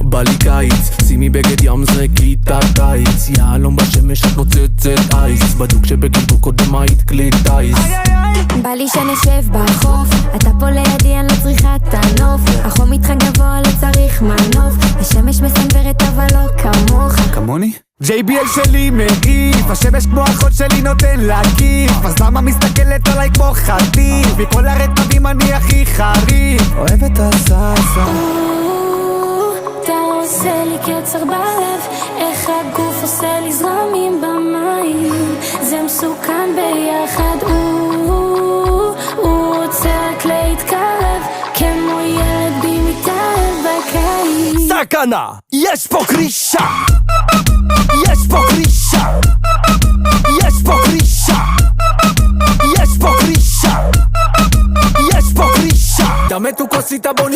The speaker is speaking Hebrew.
בא לי קיץ, שימי בגד ים זרקי את הקיץ, יעלום בשמש את נוצצת אייס, בדוק שבגיבו קודם היית כלי טייס. בא לי שנשב בחוף, אתה פה לידי אני לא צריכה את הנוף, החום איתך גבוה לא צריך מנוף, השמש מסנוורת אבל לא כמוך. כמוני? JBL שלי מגיף, השמש כמו אחות שלי נותן להקיף, אז למה מסתכלת עליי כמו חטיף? מכל הרטבים אני הכי חריף, אוהב את הססה. אתה עושה לי קצר בלב, איך הגוף עושה לי זרמים במים, זה מסוכן ביחד. הוא רוצה רק להתקרב, כמו ילד בי מתאהב בקיץ. סכנה! יש פה קרישה! יש פה קרישה! יש פה קרישה! יש פה קרישה! יש פה קרישה! דמתו כוסית בוא